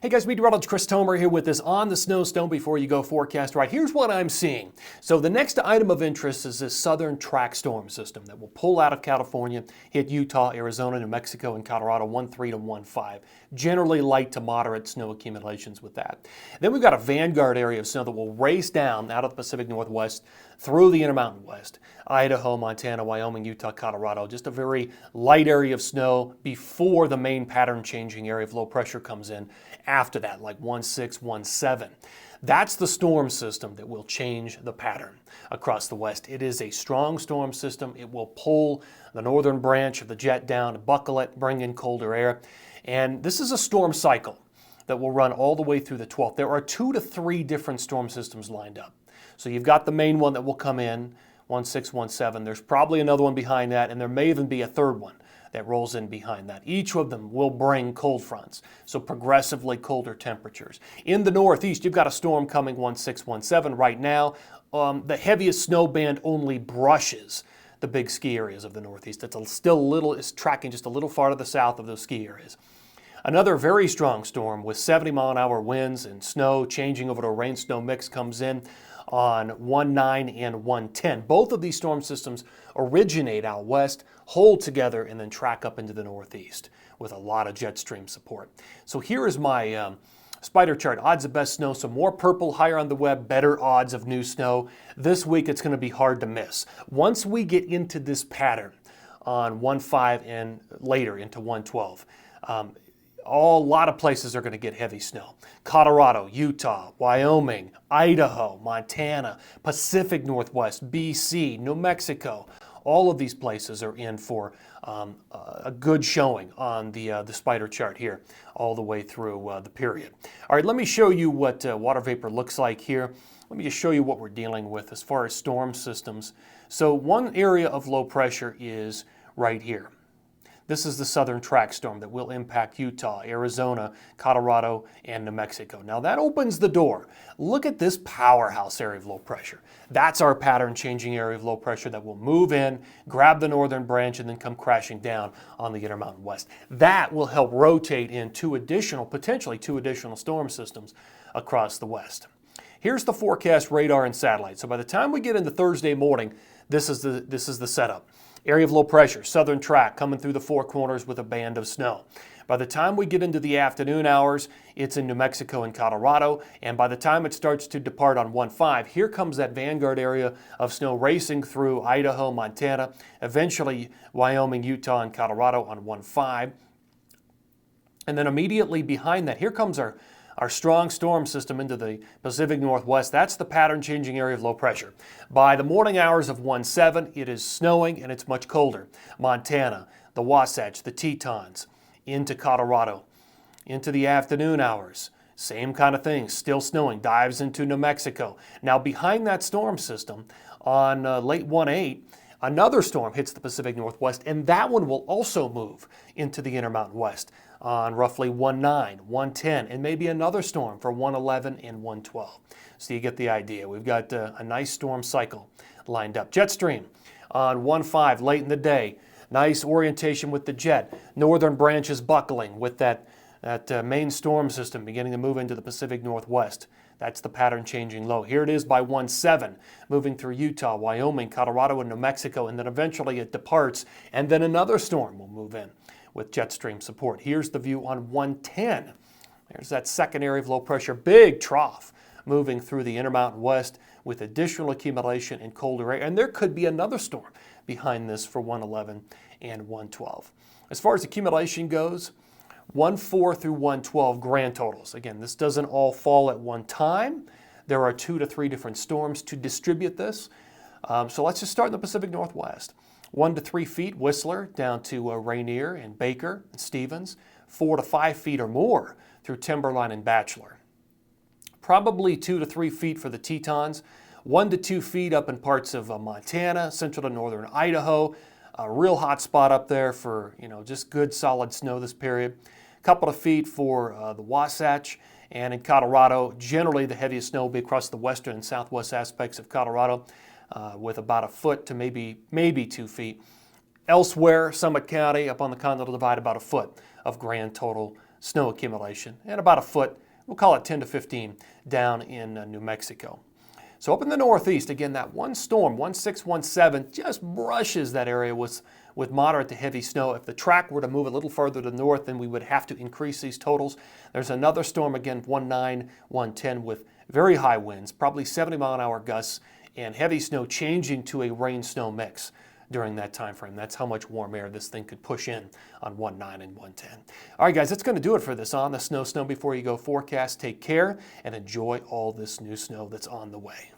Hey guys, meteorologist Chris Tomer here with this On the Snowstone Before You Go forecast. Right, here's what I'm seeing. So the next item of interest is this southern track storm system that will pull out of California, hit Utah, Arizona, New Mexico, and Colorado 1.3 to 1.5. Generally light to moderate snow accumulations with that. Then we've got a vanguard area of snow that will race down out of the Pacific Northwest through the Intermountain West. Idaho, Montana, Wyoming, Utah, Colorado. Just a very light area of snow before the main pattern changing area of low pressure comes in after that, like 1.6, 1.7. That's the storm system that will change the pattern across the west. It is a strong storm system. It will pull the northern branch of the jet down, buckle it, bring in colder air. And this is a storm cycle that will run all the way through the 12th. There are 2 to 3 different storm systems lined up. So you've got the main one that will come in, 1.6, 1.7. There's probably another one behind that, and there may even be a third one that rolls in behind that. Each of them will bring cold fronts, so progressively colder temperatures. In the northeast, you've got a storm coming 1.6, 1.7 right now. The heaviest snow band only brushes the big ski areas of the northeast. It's tracking just a little far to the south of those ski areas. Another very strong storm with 70-mile-an-hour winds and snow changing over to a rain-snow mix comes in on 1.9 and 1.10. Both of these storm systems originate out west, hold together, and then track up into the northeast with a lot of jet stream support. So here is my spider chart, odds of best snow. So more purple, higher on the web, better odds of new snow. This week it's going to be hard to miss. Once we get into this pattern on 1.5 and later into 1.12, a lot of places are going to get heavy snow. Colorado, Utah, Wyoming, Idaho, Montana, Pacific Northwest, BC, New Mexico. All of these places are in for a good showing on the spider chart here all the way through the period. All right, let me show you what water vapor looks like here. Let me just show you what we're dealing with as far as storm systems. So one area of low pressure is right here. This is the southern track storm that will impact Utah, Arizona, Colorado, and New Mexico. Now that opens the door. Look at this powerhouse area of low pressure. That's our pattern-changing area of low pressure that will move in, grab the northern branch, and then come crashing down on the Intermountain West. That will help rotate in potentially two additional storm systems across the west. Here's the forecast radar and satellite. So by the time we get into Thursday morning, this is the setup. Area of low pressure, southern track coming through the four corners with a band of snow. By the time we get into the afternoon hours, it's in New Mexico and Colorado, and by the time it starts to depart on 1.5, here comes that vanguard area of snow racing through Idaho, Montana, eventually Wyoming, Utah, and Colorado on 1.5. And then immediately behind that, here comes our strong storm system into the Pacific Northwest. That's the pattern-changing area of low pressure. By the morning hours of 1.7, it is snowing and it's much colder. Montana, the Wasatch, the Tetons, into Colorado. Into the afternoon hours, same kind of thing, still snowing, dives into New Mexico. Now behind that storm system, on late 1.8, another storm hits the Pacific Northwest, and that one will also move into the Intermountain West on roughly 1.9, 1.10, and maybe another storm for 1.11 and 1.12. So you get the idea. We've got a nice storm cycle lined up. Jet stream on 1.5 late in the day. Nice orientation with the jet. Northern branches buckling with that main storm system beginning to move into the Pacific Northwest. That's the pattern changing low. Here it is by 1.7, moving through Utah, Wyoming, Colorado, and New Mexico, and then eventually it departs, and then another storm will move in with jet stream support. Here's the view on 1.10. There's that second area of low pressure, big trough moving through the Intermountain West with additional accumulation and colder air, and there could be another storm behind this for 1.11 and 1.12. As far as accumulation goes, 1.4 through 1.12 grand totals. Again, this doesn't all fall at one time. There are 2 to 3 different storms to distribute this. So let's just start in the Pacific Northwest. 1 to 3 feet, Whistler, down to Rainier and Baker and Stevens. 4 to 5 feet or more through Timberline and Bachelor. Probably 2 to 3 feet for the Tetons. 1 to 2 feet up in parts of Montana, central to northern Idaho. A real hot spot up there for, just good solid snow this period. A couple of feet for the Wasatch, and in Colorado, generally the heaviest snow will be across the western and southwest aspects of Colorado with about a foot to maybe 2 feet. Elsewhere, Summit County up on the Continental Divide, about a foot of grand total snow accumulation, and about a foot, we'll call it 10 to 15, down in New Mexico. So up in the northeast, again, that one storm, 1617, just brushes that area with moderate to heavy snow. If the track were to move a little further to the north, then we would have to increase these totals. There's another storm, again, 110 with very high winds, probably 70-mile-an-hour gusts, and heavy snow changing to a rain-snow mix during that time frame. That's how much warm air this thing could push in on 19 and 110. All right, guys, that's going to do it for this On the Snow Before You Go forecast. Take care and enjoy all this new snow that's on the way.